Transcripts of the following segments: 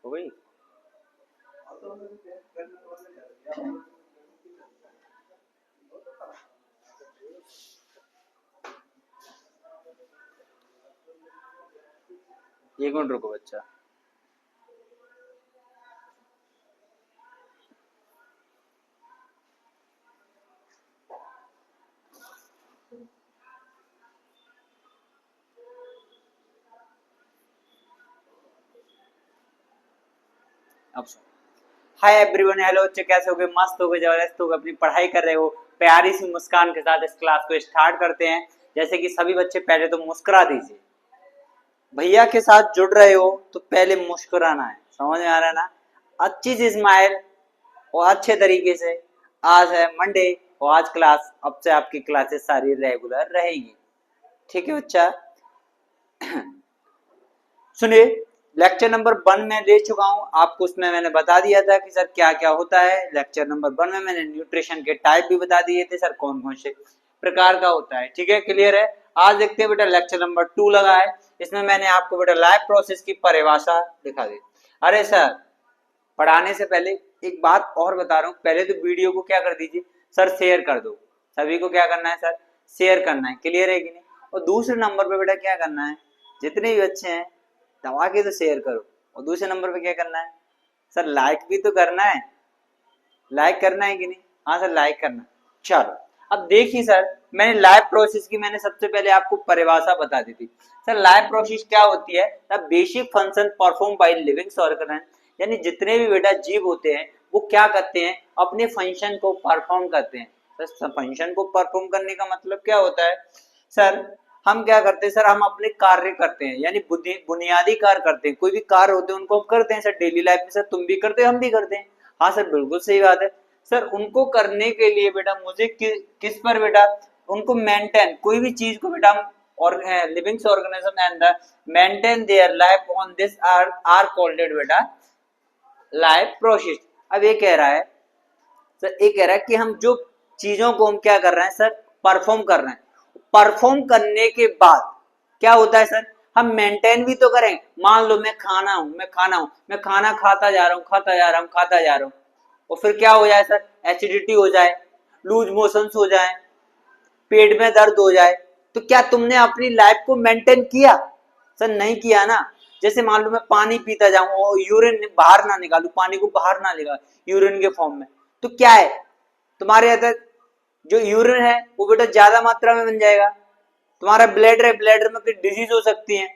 हो गई। एक मिनट रुको बच्चा। अब हाय एवरीवन, हेलो बच्चे, कैसे हो गए? मस्त हो गए, जबरदस्त हो गए, अपनी पढ़ाई कर रहे हो? प्यारी सी मुस्कान के साथ इस क्लास को स्टार्ट करते हैं। जैसे कि सभी बच्चे पहले तो मुस्कुरा दीजिए। भैया के साथ जुड़ रहे हो तो पहले मुस्कुराना है, समझ में आ रहा है ना? अच्छी सी स्माइल और अच्छे तरीके से। आज है मंडे और आज क्लास, अब से आपकी क्लासेस सारी रेगुलर रहेंगी, ठीक है बच्चा? सुनिए, लेक्चर नंबर 1 में ले चुका हूं आपको, उसमें मैंने बता दिया था कि सर क्या क्या होता है। लेक्चर नंबर 1 में मैंने न्यूट्रिशन के टाइप भी बता दिए थे, सर कौन कौन से प्रकार का होता है, ठीक है? क्लियर है? आज देखते हैं बेटा लेक्चर नंबर 2 लगा है, इसमें मैंने आपको बेटा लाइफ प्रोसेस की परिभाषा दिखा दी। अरे सर, पढ़ाने से पहले एक बात और बता रहा हूँ, पहले तो वीडियो को क्या कर दीजिए सर, शेयर कर दो। सभी को क्या करना है सर? शेयर करना है, क्लियर है कि नहीं? और दूसरे नंबर पे बेटा क्या करना है, जितने भी अच्छे हैं दबा के तो शेयर करो। और दूसरे नंबर पे क्या करना है सर? लाइक भी तो करना है, लाइक करना है कि नहीं? हाँ सर, लाइक करना। चलो अब देखिए सर, मैंने लाइफ प्रोसेस की मैंने सबसे पहले आपको परिभाषा बता दी थी। सर लाइफ प्रोसेस क्या होती है? The basic function perform by living organisms, यानी जितने भी बेटा जीव होते हैं वो क्या करते हैं, अपने फंक्शन को परफॉर्म करते हैं। सर फंक्शन को परफॉर्म करने का मतलब क्या होता है? सर हम क्या करते हैं सर, हम अपने कार्य करते हैं, यानी बुनियादी कार्य करते हैं। कोई भी कार्य होते हैं उनको हम करते हैं सर डेली लाइफ में। सर तुम भी करते हो, हम भी करते हैं। हाँ सर, बिल्कुल सही बात है। सर उनको करने के लिए बेटा मुझे किस पर बेटा उनको मेंटेन, कोई भी चीज को बेटा हम और living organism and the maintain their life on this are called बेटा लाइफ प्रोसेस। अब ये कह रहा है सर, ये कह रहा है कि हम जो चीजों को हम क्या कर रहे हैं सर, परफॉर्म कर रहे हैं। परफॉर्म करने के बाद क्या होता है सर, हम मेंटेन भी तो करें। मान लो मैं खाना हूं, मैं खाना खाता जा रहा हूं, खाता जा रहा हूं, और फिर क्या हो जाए सर, एसिडिटी हो जाए, लूज मोशंस हो जाए, पेट में दर्द हो जाए, तो क्या तुमने अपनी लाइफ को मेंटेन किया? सर नहीं किया ना। जैसे मान लो मैं पानी पीता जाऊं और यूरिन बाहर ना निकालू, पानी को बाहर ना निकालू यूरिन के फॉर्म में, तो क्या है, तुम्हारे अंदर जो यूरिन है वो बेटा ज्यादा मात्रा में बन जाएगा। तुम्हारा ब्लैडर है, ब्लैडर में कोई डिजीज हो सकती है,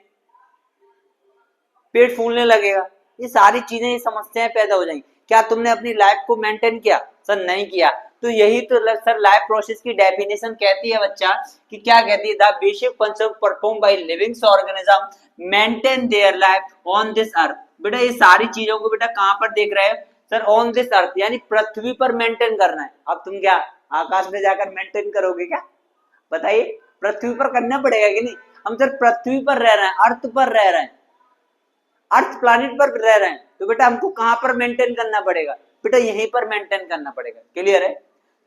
पेट फूलने लगेगा, ये सारी चीजें, ये समस्याएं पैदा हो जाएंगी। क्या तुमने अपनी लाइफ को मेंटेन किया? सर नहीं किया। तो यही तो सर लाइफ प्रोसेस की डेफिनेशन कहती है बच्चा, कि क्या कहती है? The basic function perform by living organism maintain their life on this earth. बेटा ये सारी चीजों को बेटा कहां पर देख रहे हैं सर? ऑन दिस अर्थ, यानी पृथ्वी पर मेंटेन करना है। अब तुम क्या आकाश में जाकर मेंटेन करोगे क्या? बताइए, पृथ्वी पर करना पड़ेगा कि नहीं? हम सर पृथ्वी पर रह रहे हैं, अर्थ पर रह रहे हैं, अर्थ प्लैनेट पर रह रहे हैं, तो बेटा हमको कहां पर मेंटेन करना पड़ेगा? बेटा यहीं पर मेंटेन करना पड़ेगा, क्लियर है?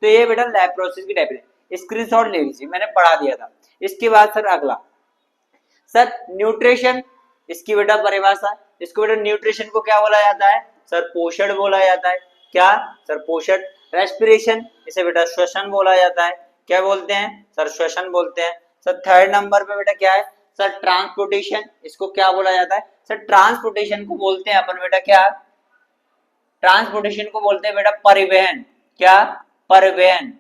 तो ये बेटा लैब प्रोसेस की डेफिनेशन स्क्रीनशॉट ले लीजिए, मैंने पढ़ा दिया था। इसके बाद सर अगला सर न्यूट्रिशन, इसकी बेटा परिभाषा। इसको बेटा न्यूट्रिशन को क्या बोला जाता है सर? पोषण बोला जाता है। क्या सर? पोषण। रेस्पिरेशन, इसे बेटा श्वसन बोला जाता है। क्या बोलते हैं सर? श्वसन बोलते हैं। सर थर्ड नंबर पे बेटा क्या है सर? ट्रांसपोर्टेशन, इसको क्या बोला जाता है सर? ट्रांसपोर्टेशन को बोलते हैं अपन बेटा क्या? ट्रांसपोर्टेशन को बोलते हैं बेटा परिवहन। क्या? परिवहन,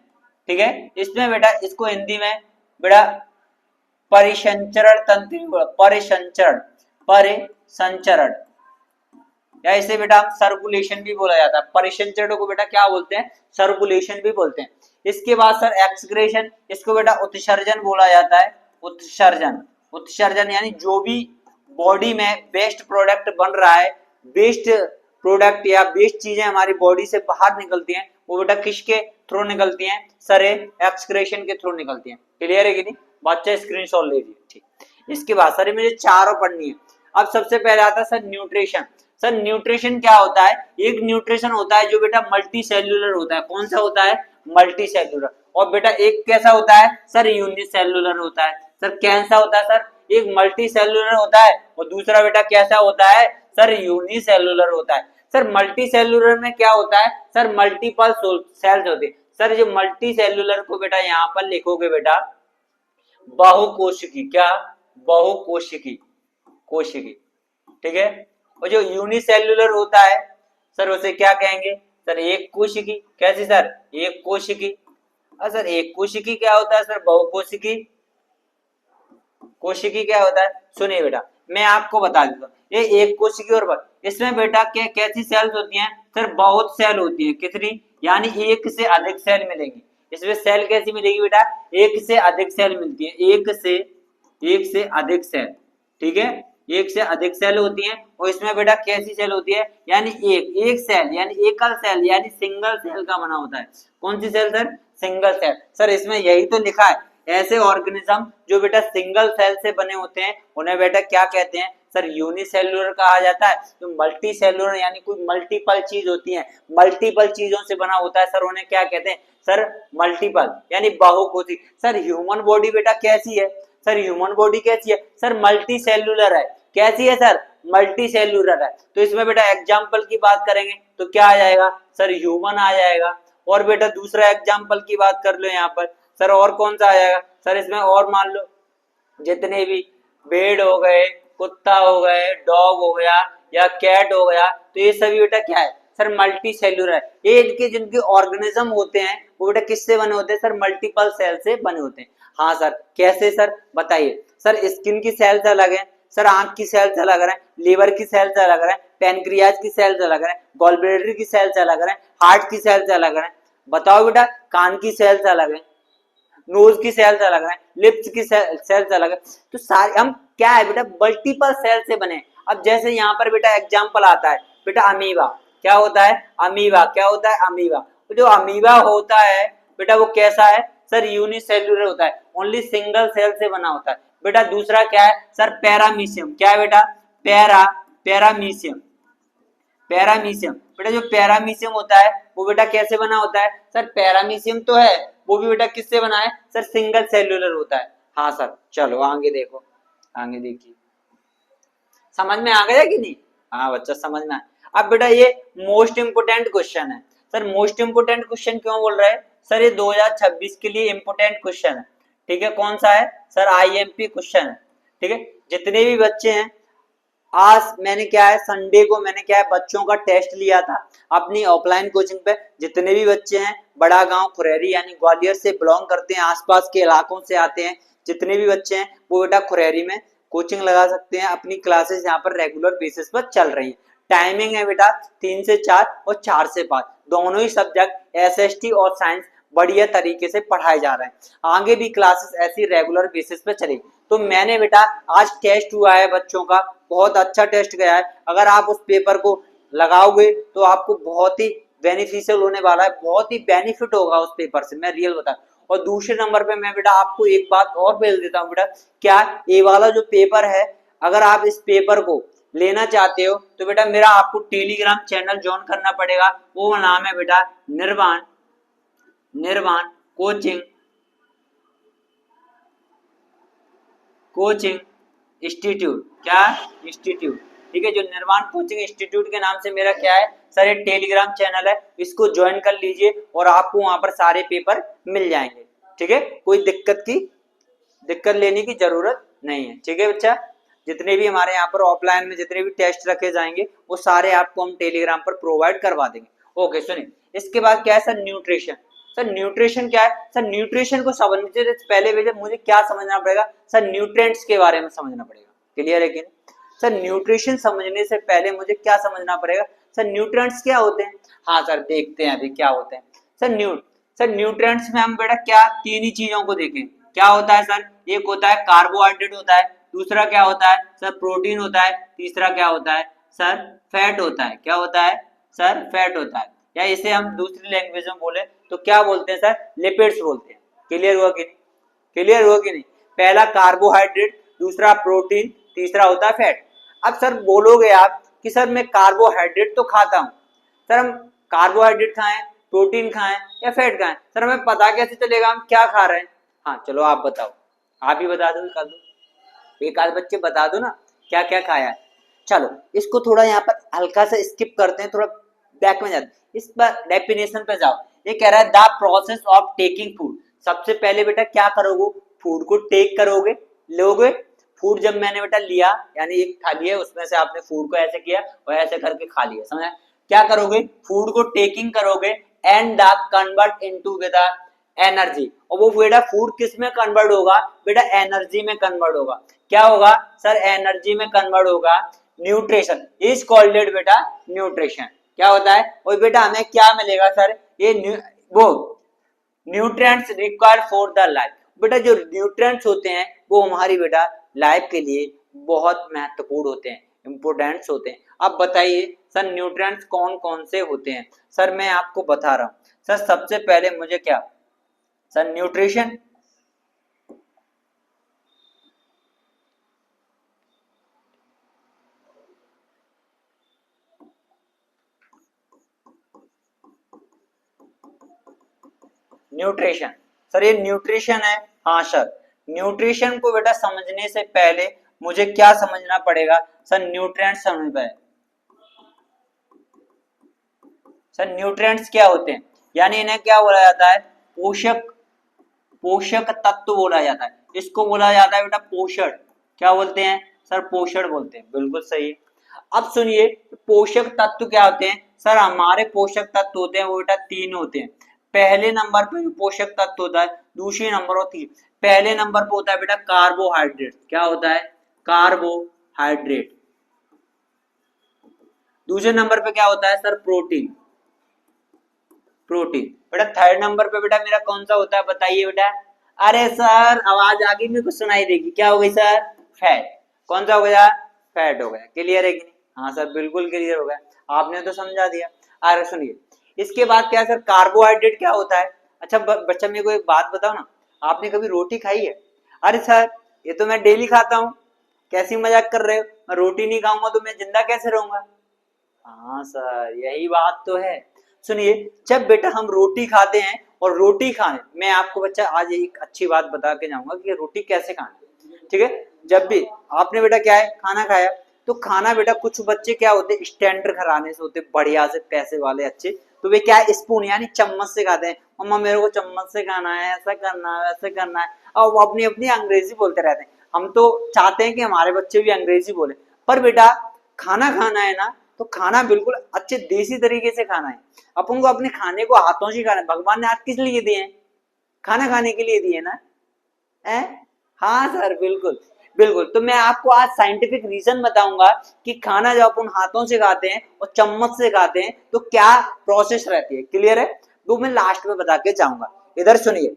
ठीक है? इसमें बेटा इसको हिंदी में बेटा परिसंचरण तंत्र, परिसंचरण, परिसंचरण, या इसे बेटा हम सर्कुलेशन भी बोला जाता है। परिसंचरण को बेटा क्या बोलते हैं? सर्कुलेशन भी बोलते हैं। इसके बाद सर एक्सक्रेशन, इसको बेटा उत्सर्जन बोला जाता है। उत्सर्जन, उत्सर्जन यानी जो भी बॉडी में वेस्ट प्रोडक्ट बन रहा है, वेस्ट प्रोडक्ट या वेस्ट चीजें हमारी बॉडी से बाहर निकलती हैं, वो बेटा किसके थ्रू निकलती हैं सर? एक्सक्रेशन के थ्रू निकलती हैं। क्लियर है कि नहीं? बच्चे स्क्रीनशॉट ले लीजिए, ठीक। इसके बाद सर मुझे चारों पढ़नी है। अब सबसे पहले आता है सर न्यूट्रिशन। सर न्यूट्रिशन क्या होता है? एक न्यूट्रिशन होता है जो बेटा मल्टी सेल्यूलर होता है। कौन सा होता है? Multi cellular. और बेटा एक कैसा होता है सर? यूनिसेल्यूलर होता है। सर कैसा होता है सर? एक मल्टी सेल्यूलर होता है और दूसरा बेटा कैसा होता है सर यूनिसेलुलर होता है। सर मल्टी सेलुलर में क्या होता है? सर मल्टीपल सेल्स होते हैं। सर जो मल्टी सेलुलर को बेटा यहाँ पर लिखोगे बेटा बहुकोशिकी, क्या? बहुकोशिकी, कोशिकी, ठीक है। और जो यूनिसेल्युलर होता है सर उसे क्या कहेंगे? सर एक कोशिकी। कैसी सर? एक कोशिकी। सर एक कोशिकी क्या होता है? सर बहुकोशिकी। कोशिकी क्या होता है? सुनिए बेटा मैं आपको बता देता हूँ, ये एक कोशिकी और इसमें बेटा क्या कैसी सेल्स होती हैं? सर बहुत सेल होती है। कितनी? यानी एक से अधिक सेल मिलेंगी इसमें। सेल कैसी मिलेगी बेटा? एक से अधिक सेल मिलती है, एक से अधिक सेल, ठीक है। एक से अधिक सेल होती हैं और इसमें बेटा कैसी सेल होती है? यानी एक सेल, यानी एकल सेल, यानी सिंगल सेल का बना होता है। कौन सी cell sir? Single cell. Sir इसमें यही तो लिखा है, ऐसे ऑर्गेनिज्म जो बेटा सिंगल सेल से बने होते हैं उन्हें बेटा क्या कहते हैं? सर यूनिसेल्युलर कहा जाता है। तो मल्टी सेल्युलर यानी कोई मल्टीपल चीज होती है, मल्टीपल चीजों से बना होता है सर, उन्हें क्या कहते हैं? सर मल्टीपल यानी बहुकोशिकी। सर ह्यूमन बॉडी बेटा कैसी है? सर ह्यूमन बॉडी कैसी है? सर मल्टी सेल्युलर है। कैसी है सर? मल्टी सेल्युलर है। तो इसमें बेटा एग्जाम्पल की बात करेंगे तो क्या आ जाएगा? सर ह्यूमन आ जाएगा। और बेटा दूसरा एग्जाम्पल की बात कर लो यहाँ पर, सर और कौन सा आ जाएगा? सर इसमें और मान लो जितने भी भेड़ हो गए, कुत्ता हो गए, डॉग हो गया या कैट हो गया, तो ये सभी बेटा क्या है? सर मल्टी सेल्युलर है। ये इनके जिनके ऑर्गेनिज्म होते हैं वो बेटा किससे बने होते हैं? सर मल्टीपल सेल से बने होते हैं। हाँ सर कैसे सर बताइए? सर स्किन की सेल्स अलग है, सर आंख की सेल्स अलग है, लीवर की सेल्स अलग है, पैनक्रियाज की सेल्स अलग है, गॉलब्लैडर की सेल्स अलग है, हार्ट की सेल्स अलग है। बताओ बेटा कान की सेल्स अलग है, नोज की सेल्स अलग है, लिप्स की सेल्स अलग है। तो सारे हम क्या है बेटा? मल्टीपल सेल से बने। अब जैसे यहाँ पर बेटा एग्जांपल आता है बेटा अमीबा। क्या होता है? अमीबा। क्या होता है? अमीबा। तो जो अमीबा होता है बेटा वो कैसा है? सर यूनिसेल्युलर होता है, ओनली सिंगल सेल से बना होता है। बेटा दूसरा क्या है? Sir paramecium. क्या है बेटा? पैरामीशियम। पैरामीशियम बेटा जो पैरामीशियम होता है वो बेटा कैसे बना होता है? सर पैरामीशियम तो है वो भी बेटा किससे बना है? सर सिंगल सेल्युलर होता है। हाँ सर चलो आगे देखो, आगे देखिए समझ में आ गया कि नहीं? हाँ बच्चा समझ में आया। अब बेटा ये मोस्ट इंपोर्टेंट क्वेश्चन है। सर मोस्ट इंपोर्टेंट क्वेश्चन क्यों बोल रहे हैं? सर ये 2026 के लिए इंपोर्टेंट क्वेश्चन है, ठीक है। कौन सा है? सर आईएमपी क्वेश्चन है, ठीक है। जितने भी बच्चे हैं आज मैंने क्या है संडे को मैंने क्या है बच्चों का टेस्ट लिया था अपनी ऑफलाइन कोचिंग पे। जितने भी बच्चे हैं बड़ा गांव खुरैरी यानी ग्वालियर से बिलोंग करते हैं, आसपास के इलाकों से आते हैं, जितने भी बच्चे हैं वो बेटा खुरैरी में कोचिंग लगा सकते हैं। अपनी क्लासेस यहाँ पर रेगुलर बेसिस पर चल रही है। टाइमिंग है बेटा 3 से 4 और 4 से 5, दोनों ही सब्जेक्ट एसएसटी और साइंस बढ़िया तरीके से पढ़ाए जा रहे हैं। आगे भी क्लासेस ऐसी रेगुलर बेसिस पे चलेगी। तो मैंने बेटा आज टेस्ट हुआ है बच्चों का, बहुत अच्छा टेस्ट गया है। अगर आप उस पेपर को लगाओगे तो आपको बहुत ही बेनिफिशियल होने वाला है, बहुत ही बेनिफिट होगा उस पेपर से, मैं रियल बता। और दूसरे नंबर पे मैं बेटा आपको एक बात और बोल देता हूँ बेटा, क्या ये वाला जो पेपर है अगर आप इस पेपर को लेना चाहते हो तो बेटा मेरा आपको टेलीग्राम चैनल ज्वाइन करना पड़ेगा। वो नाम है बेटा निर्वाण कोचिंग इंस्टीट्यूट। क्या इंस्टीट्यूट? ठीक है, जो निर्वाण कोचिंग इंस्टीट्यूट के नाम से मेरा क्या है सर ये टेलीग्राम चैनल है, इसको ज्वाइन कर लीजिए और आपको वहां पर सारे पेपर मिल जाएंगे। ठीक है, कोई दिक्कत लेने की जरूरत नहीं है। ठीक है बच्चा, जितने भी हमारे यहाँ पर ऑफलाइन में जितने भी टेस्ट रखे जाएंगे वो सारे आपको हम टेलीग्राम पर प्रोवाइड करवा देंगे। ओके सुनिए, इसके बाद क्या है सर न्यूट्रिशन। सर न्यूट्रिशन क्या है? सर न्यूट्रिशन को समझने से पहले मुझे क्या समझना पड़ेगा सर? न्यूट्रिएंट्स के बारे में समझना पड़ेगा। क्लियर है कि नहीं? सर न्यूट्रिशन समझने से पहले मुझे क्या समझना पड़ेगा सर? न्यूट्रिएंट्स क्या होते हैं? हाँ सर देखते हैं अभी क्या होते हैं। सर न्यूट्रिएंट्स में हम बेटा क्या तीन ही चीजों को देखें। क्या होता है सर? एक होता है कार्बोहाइड्रेट होता है, दूसरा क्या होता है सर? प्रोटीन होता है, तीसरा क्या होता है सर? फैट होता है। क्या होता है सर? फैट होता है, या इसे हम दूसरी लैंग्वेज में बोले तो क्या बोलते हैं सर? लिपिड्स बोलते हैं। क्लियर हुआ कि नहीं? क्लियर हुआ कि नहीं? पहला कार्बोहाइड्रेट, दूसरा प्रोटीन, तीसरा होता है फैट। अब सर बोलोगे आप कि सर मैं कार्बोहाइड्रेट तो खाता हूं, सर हम कार्बोहाइड्रेट खाएं, प्रोटीन खाएं या फैट खाएं, सर हमें पता कैसे चलेगा हम क्या खा रहे हैं? हाँ चलो आप बताओ, आप ही बता दो, एक आध बच्चे बता दो ना क्या क्या खाया है। चलो इसको थोड़ा यहाँ पर हल्का सा स्किप करते हैं, थोड़ा बैक में जाते हैं, इस पर डेफिनेशन पे जाओ। ये कह रहा है the process of taking food. सबसे पहले बेटा क्या करोगे, फूड को टेक करोगे, लोगे। फूड जब मैंने बेटा लिया, यानी एक थाली है उसमें से आपने फूड को ऐसे किया और ऐसे करके खा लिया, समझा। क्या करोगे, फूड को टेकिंग करोगे and the convert into with energy. और वो बेटा फूड किस में कन्वर्ट होगा, बेटा एनर्जी में कन्वर्ट होगा। क्या होगा सर, एनर्जी में कन्वर्ट होगा। न्यूट्रिशन इज कॉल्ड बेटा न्यूट्रिशन। क्या होता है, और बेटा हमें क्या मिलेगा सर, ये वो nutrients required for the life. बेटा जो न्यूट्रिएंट्स होते हैं वो हमारी बेटा लाइफ के लिए बहुत महत्वपूर्ण होते हैं, इंपोर्टेंट्स होते हैं। अब बताइए सर न्यूट्रिएंट्स कौन कौन से होते हैं। सर मैं आपको बता रहा हूं सर, सबसे पहले मुझे क्या सर, न्यूट्रिशन, न्यूट्रिशन सर ये न्यूट्रिशन है। हाँ सर, न्यूट्रिशन को बेटा समझने से पहले मुझे क्या समझना पड़ेगा सर, न्यूट्रिएंट्स समझ पाए। सर न्यूट्रिएंट्स क्या होते हैं, यानी इन्हें क्या बोला जाता है, पोषक, पोषक तत्व बोला जाता है। इसको बोला जाता है बेटा पोषण। क्या बोलते हैं सर, पोषण बोलते हैं, बिल्कुल सही है। अब सुनिए पोषक तत्व क्या होते हैं सर, हमारे पोषक तत्व होते हैं वो बेटा तीन होते हैं। पहले नंबर पे जो पोषक तत्व होता है, दूसरे नंबर होती है, पहले नंबर पे होता है बेटा कार्बोहाइड्रेट। क्या होता है, कार्बोहाइड्रेट। दूसरे नंबर पे क्या होता है सर, प्रोटीन, प्रोटीन। बेटा थर्ड नंबर पे बेटा मेरा कौन सा होता है बताइए बेटा। अरे सर आवाज आगे मेरे को सुनाई देगी, क्या हो गई सर, फैट। कौन सा हो गया, फैट हो गया। क्लियर है कि नहीं, हाँ सर बिल्कुल क्लियर हो गया, आपने तो समझा दिया। अरे सुनिए इसके बाद क्या सर, कार्बोहाइड्रेट क्या होता है। अच्छा बच्चा मेरे को एक बात बताओ ना, आपने कभी रोटी खाई है। अरे सर ये तो मैं डेली खाता हूँ। कैसी मजाक कर रहे हो, मैं रोटी नहीं खाऊंगा तो मैं जिंदा कैसे रहूंगा। हाँ सर यही बात तो है। सुनिए जब बेटा हम रोटी खाते हैं, और रोटी खाने, मैं आपको बच्चा आज एक अच्छी बात बता के जाऊंगा कि रोटी कैसे खानी, ठीक है। जब भी आपने बेटा क्या है खाना खाया, तो खाना बेटा कुछ बच्चे क्या होते हैं स्टैंडर्ड घराने से होते, बढ़िया से पैसे वाले अच्छे, तो वे क्या है स्पून यानी चम्मच से खाते हैं। मम्मा मेरे को चम्मच से खाना है, ऐसा करना है, वैसे करना है, और वो अपनी अपनी अंग्रेजी बोलते रहते हैं। हम तो चाहते हैं कि हमारे बच्चे भी अंग्रेजी बोले, पर बेटा खाना खाना है ना, तो खाना बिल्कुल अच्छे देसी तरीके से खाना है। अपन को अपने खाने को हाथों से खाना है। भगवान ने हाथ किस लिए दिए हैं, खाना खाने के लिए दिए ना, है। हाँ सर बिल्कुल बिल्कुल। तो मैं आपको आज साइंटिफिक रीजन बताऊंगा कि खाना जब अपन हाथों से खाते हैं और चम्मच से खाते हैं तो क्या प्रोसेस रहती है। क्लियर है, तो मैं लास्ट में बता के जाऊंगा। इधर सुनिए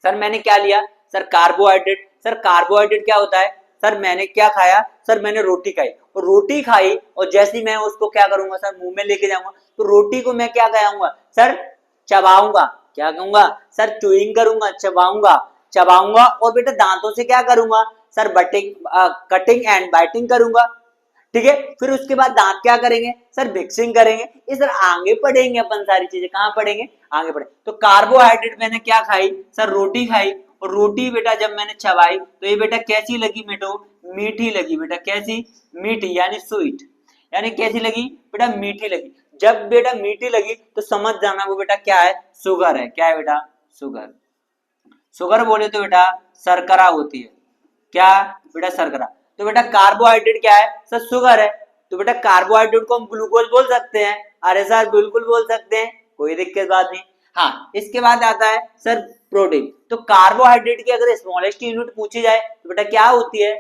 सर, मैंने क्या लिया सर, कार्बोहाइड्रेट। सर कार्बोहाइड्रेट क्या होता है, सर मैंने क्या खाया सर, मैंने रोटी खाई, और रोटी खाई और जैसे ही मैं उसको क्या करूंगा सर, मुंह में लेके जाऊंगा, तो रोटी को मैं क्या कहूंगा सर, चबाऊंगा। क्या कहूंगा सर, चुइंग करूंगा, चबाऊंगा, चबाऊंगा। और बेटा दांतों से क्या करूंगा सर, बटिंग, कटिंग एंड बाइटिंग करूंगा, ठीक है। फिर उसके बाद दांत क्या करेंगे सर, मिक्सिंग करेंगे। इस तरह आगे पढ़ेंगे अपन सारी चीजें, कहाँ पढ़ेंगे, आगे पढ़े। तो कार्बोहाइड्रेट मैंने क्या खाई सर, रोटी खाई, और रोटी बेटा जब मैंने चबाई तो ये बेटा कैसी लगी मेरे, मीठी लगी बेटा। कैसी, मीठी यानी स्वीट, यानी कैसी लगी बेटा, मीठी लगी। जब बेटा मीठी लगी तो समझ जाना वो बेटा क्या है, शुगर है। क्या है बेटा, शुगर। शुगर बोले तो बेटा शर्करा होती है। क्या बेटा, शर्करा। तो बेटा कार्बोहाइड्रेट क्या है सर, शुगर है। तो बेटा कार्बोहाइड्रेट को हम ग्लूकोज बोल सकते हैं। अरे सर बिल्कुल बोल सकते हैं, कोई दिक्कत बात नहीं। हाँ इसके बाद आता है सर प्रोटीन। तो कार्बोहाइड्रेट की अगर स्मॉलेस्ट यूनिट पूछी जाए तो बेटा क्या होती है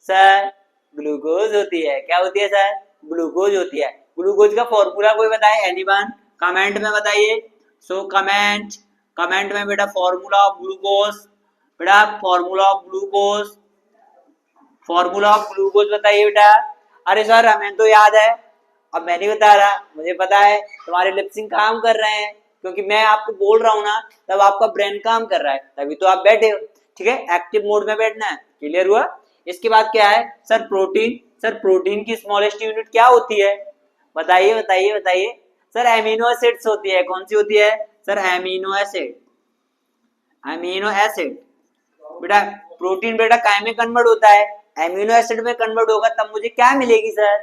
सर, ग्लूकोज होती है। क्या होती है सर, ग्लूकोज होती है। ग्लूकोज का फॉर्मूला कोई बताए, एनीवन, कमेंट में बताइए। सो कमेंट, कमेंट में बेटा फॉर्मूला ऑफ ग्लूकोज, बेटा formula of glucose, formula of glucose बताइए बेटा। अरे सर हमें तो याद है, अब मैं नहीं बता रहा, मुझे पता है तुम्हारे लिपसिंग काम कर रहे हैं, क्योंकि मैं आपको बोल रहा हूँ ना तब आपका ब्रेन काम कर रहा है, तभी तो आप बैठे हो, ठीक है। एक्टिव मोड में बैठना है। क्लियर हुआ। इसके बाद क्या है सर, प्रोटीन। सर प्रोटीन की स्मॉलेस्ट यूनिट क्या होती है, बताइए बताइए बताइए। सर एमिनो एसिड्स होती है। कौन सी होती है sir, amino acid, amino acid. बेटा प्रोटीन बेटा काय में कन्वर्ट होता है, एमिनो एसिड में कन्वर्ट होगा तब मुझे क्या मिलेगी सर?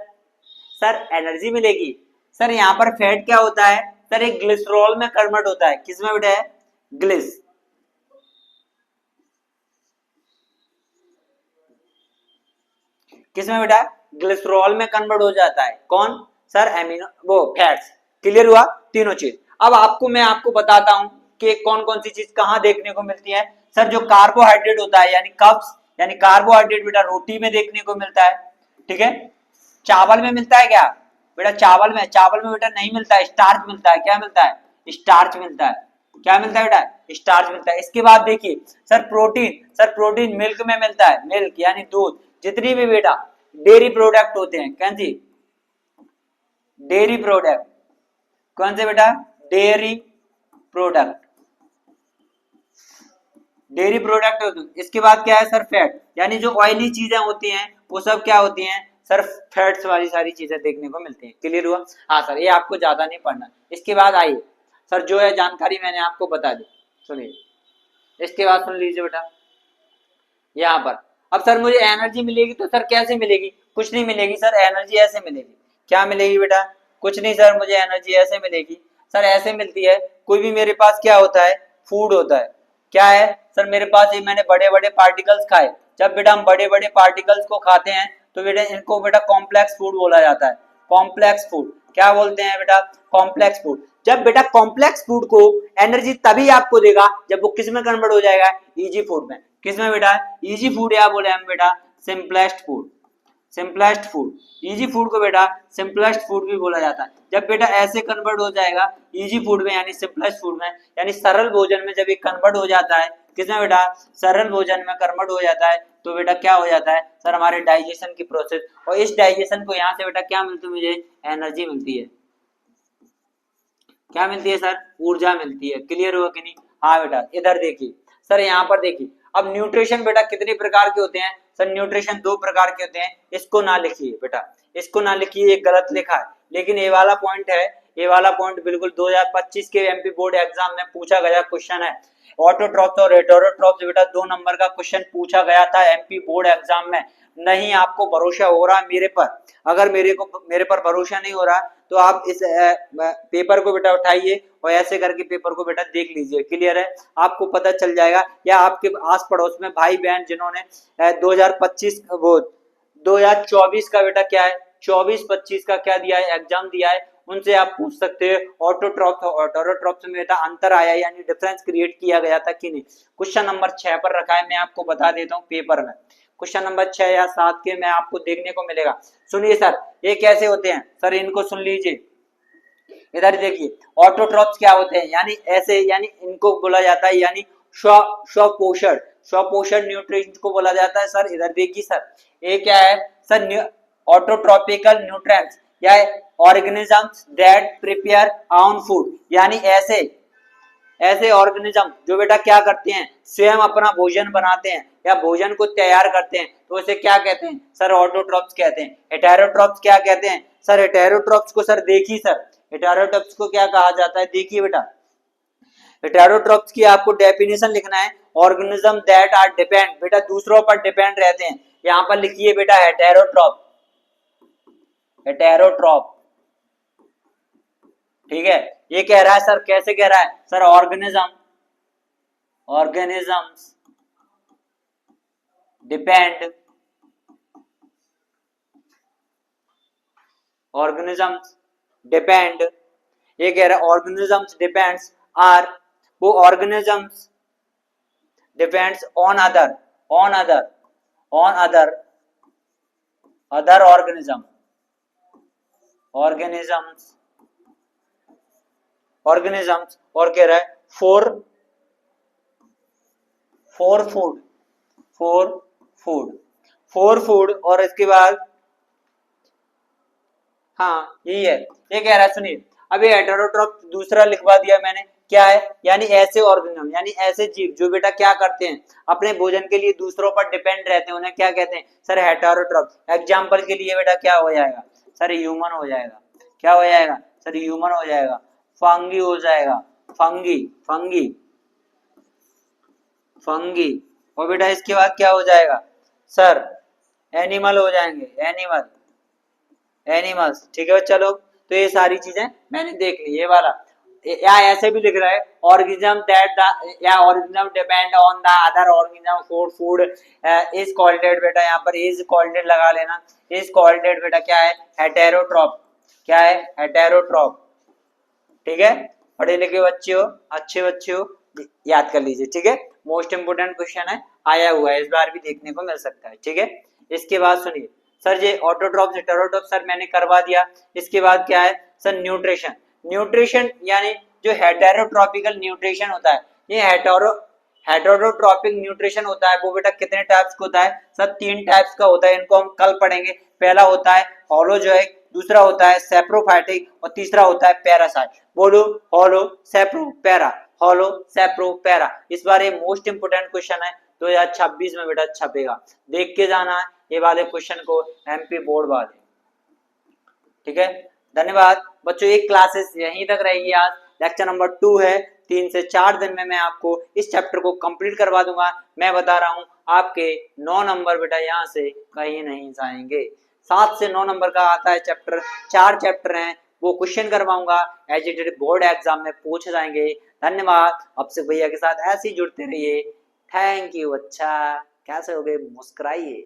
सर एनर्जी मिलेगी। सर यहाँ पर फैट क्या होता है? सर एक ग्लिसरॉल में कन्वर्ट होता है, किसमें बेटा है? ग्लिस, किसमें बेटा? ग्लिसरॉल में कन्वर्ट हो जाता है। कौन? सर एमिनो, वो फैट्स। क्लियर हुआ तीनों चीज। अब मैं आपको बताता हूं कि कौन कौन सी चीज कहां देखने को मिलती है। सर जो कार्बोहाइड्रेट होता है यानी कब्स, यानी कार्बोहाइड्रेट बेटा रोटी में देखने को मिलता है, ठीक है। चावल में मिलता है क्या बेटा? चावल में बेटा नहीं मिलता है, स्टार्च मिलता है। क्या मिलता है? स्टार्च मिलता है। क्या मिलता है बेटा? स्टार्च मिलता है। इसके बाद देखिए सर प्रोटीन मिल्क में मिलता है, मिल्क यानी दूध। जितनी भी बेटा डेयरी प्रोडक्ट होते हैं, कौन सी? Dairy product. कौन से बेटा? डेयरी प्रोडक्ट, डेयरी प्रोडक्ट होते हैं। इसके बाद क्या है सर? फैट, यानी जो ऑयली चीजें होती हैं वो सब क्या होती हैं सर? फैट्स वाली सारी चीजें देखने को मिलती हैं। क्लियर हुआ? हाँ सर, ये आपको ज्यादा नहीं पढ़ना। इसके बाद आइए सर, जो है जानकारी मैंने आपको बता दी, सुनिए। इसके बाद सुन लीजिए बेटा, यहाँ पर अब सर मुझे एनर्जी मिलेगी तो सर कैसे मिलेगी? कुछ नहीं मिलेगी सर, एनर्जी ऐसे मिलेगी। क्या मिलेगी बेटा? कुछ नहीं सर, मुझे एनर्जी ऐसे मिलेगी। सर ऐसे मिलती है, कोई भी मेरे पास क्या होता है? फूड होता है। क्या है सर मेरे पास? ये मैंने बड़े बड़े पार्टिकल्स खाए। जब बेटा हम बड़े बड़े पार्टिकल्स को खाते हैं तो बेटा इनको बेटा कॉम्प्लेक्स फूड बोला जाता है। कॉम्प्लेक्स फूड क्या बोलते हैं बेटा? Complex food. जब बेटा कॉम्प्लेक्स फूड को एनर्जी तभी आपको देगा जब वो किस में कन्वर्ट हो जाएगा? इजी फूड में। किसमें बेटा? इजी फूड, या बोले हम बेटा simplest food. Simplest food, easy food को बेटा सिंपलेस्ट फूड भी बोला जाता है। जब बेटा ऐसे कन्वर्ट हो जाएगा इजी फूड में यानी सिंपलेस्ट फूड में, यानी सरल भोजन में जब ये कन्वर्ट हो जाता है, किसमें बेटा? सरल भोजन में कन्वर्ट हो जाता है, तो बेटा क्या हो जाता है सर? हमारे डाइजेशन की प्रोसेस, और इस डाइजेशन को यहाँ से बेटा क्या मिलती है? मुझे एनर्जी मिलती है। क्या मिलती है सर? ऊर्जा मिलती है। क्लियर हुआ कि नहीं? हाँ बेटा, इधर देखिए सर, यहाँ पर देखिए। अब न्यूट्रिशन बेटा कितने प्रकार के होते हैं? सर न्यूट्रिशन 2 प्रकार के होते हैं। इसको ना लिखिए बेटा, इसको ना लिखिए, ये गलत लिखा है। लेकिन ये वाला पॉइंट है, ये वाला पॉइंट बिल्कुल 2025 के एमपी बोर्ड एग्जाम में पूछा गया क्वेश्चन है। ऑटोट्रॉप्स और हेटेरोट्रॉप्स बेटा 2 नंबर का क्वेश्चन पूछा गया था एमपी बोर्ड एग्जाम में। नहीं आपको भरोसा हो रहा है मेरे पर? अगर मेरे पर भरोसा नहीं हो रहा तो आप इस पेपर को बेटा उठाइए और ऐसे करके पेपर को बेटा देख लीजिए। क्लियर है? आपको पता चल जाएगा, या आपके आस पड़ोस में भाई बहन जिन्होंने 2025 वो 2024 का बेटा क्या है 24-25 का क्या दिया है, एग्जाम दिया है, उनसे आप पूछ सकते हैं ऑटोट्रॉप्स और हेटेरोट्रॉप्स में बेटा अंतर आया यानी डिफरेंस क्रिएट किया गया था कि नहीं। क्वेश्चन नंबर 6 पर रखा है, मैं आपको बता देता हूँ पेपर में। क्वेश्चन नंबर 6 या 7 के में आपको देखने को मिलेगा। सुनिए सर, ये कैसे होते हैं सर, इनको सुन लीजिए। इधर देखिए, ऑटोट्रॉप्स क्या होते हैं, यानी ऐसे, यानी इनको बोला जाता है यानी स्वपोषण, स्वपोषण न्यूट्रिएंट को बोला जाता है। सर इधर देखिए सर, ये क्या है सर? ऑटोट्रॉपिकल न्यूट्रिएंट्स या organisms that prepare own food, यानी ऐसे ऑर्गेनिज्म जो बेटा क्या करते हैं? स्वयं अपना भोजन बनाते हैं या भोजन को तैयार करते हैं, तो उसे क्या कहते हैं सर? ऑटोट्रॉप्स कहते हैं। हेटेरोट्रॉप्स क्या कहते हैं सर? हेटेरोट्रॉप्स को सर देखिए सर, हेटेरोट्रॉप्स को क्या कहा जाता है? देखिए बेटा, हेटेरोट्रॉप्स की आपको डेफिनेशन लिखना है। ऑर्गेनिज्म दैट आर डिपेंड, बेटा दूसरों पर डिपेंड रहते हैं। यहाँ पर लिखिए बेटा हेटेरोट्रॉप, हेटेरोट्रॉप, ठीक है। ये कह रहा है सर, कैसे कह रहा है sir? Organisms depend, organisms depend, ये कह रहा है ऑर्गेनिजम्स डिपेंड्स आर, वो organisms depends on other, on other, on other organism, organisms, organisms, और कह रहा है for food, for food, for food, और इसके बाद हाँ यही है। ये कह रहा है, सुनिए अब ये हेटेरोट्रॉप दूसरा लिखवा दिया मैंने, क्या है? यानी ऐसे ऑर्गेनिज्म, यानी ऐसे जीव जो बेटा क्या करते हैं? अपने भोजन के लिए दूसरों पर डिपेंड रहते हैं, उन्हें क्या कहते हैं सर? हेटेरोट्रॉप। एग्जांपल के लिए बेटा क्या हो जाएगा सर? ह्यूमन हो जाएगा। क्या हो जाएगा सर? ह्यूमन हो जाएगा। फंगी हो जाएगा, फंगी, फंगी, फंगी। और बेटा इसके बाद क्या हो जाएगा सर? एनिमल हो जाएंगे, एनिमल, एनिमल्स, ठीक है। चलो तो ये सारी चीजें मैंने देख ली। ये वाला या ऐसे भी लिख रहा है ऑर्गेनिज्म दैट द या organism depend on the other organism for food is कॉल्डेड, बेटा यहाँ पर इज कॉल्डेड लगा लेना। इज कॉल्डेड बेटा क्या है, हेटेरोट्रॉप, क्या है, हेटेरोट्रॉप, ठीक है। पढ़े लिखे बच्चे हो, अच्छे बच्चे हो, याद कर लीजिए, ठीक है। मोस्ट इंपोर्टेंट क्वेश्चन है, आया हुआ है, इस बार भी देखने को मिल सकता है, ठीक है। इसके बाद सुनिए सर, ये ऑटोट्रॉप से टेरोट्रॉप सर मैंने करवा दिया। इसके बाद क्या है सर, न्यूट्रिशन। न्यूट्रिशन यानी जो हेटेरोट्रॉपिकल न्यूट्रिशन होता है, ये हेटेरोट्रॉपिक न्यूट्रिशन होता है वो बेटा कितने टाइप्स का होता है सर, 3 टाइप्स का होता है। इनको हम कल पढ़ेंगे। पहला होता है होलोजोइक, दूसरा होता है सेप्रोफाइटिक और तीसरा होता है पैरासाइट। बोलो होलो सेप्रो पैरा, होलो सेप्रो पैरा। इस बार ये मोस्ट इंपोर्टेंट क्वेश्चन है, 2026 में बेटा छपेगा, देख के जाना है ये वाले क्वेश्चन को, एमपी बोर्ड वाले, ठीक है। धन्यवाद बच्चों, एक क्लासेस यहीं तक रहेगी आज। लेक्चर नंबर 2 है, 3 से 4 दिन में मैं आपको इस चैप्टर को कंप्लीट करवा दूंगा। मैं बता रहा हूँ आपके 9 नंबर बेटा यहाँ से कहीं नहीं जाएंगे। 7 से 9 नंबर का आता है चैप्टर, 4 चैप्टर हैं, वो क्वेश्चन करवाऊंगा, एजुकेटेड बोर्ड एग्जाम में पूछे जाएंगे। धन्यवाद, आपसे भैया के साथ ऐसे ही जुड़ते रहिए। Thank you. अच्छा कैसे हो गए, मुस्कुराइए।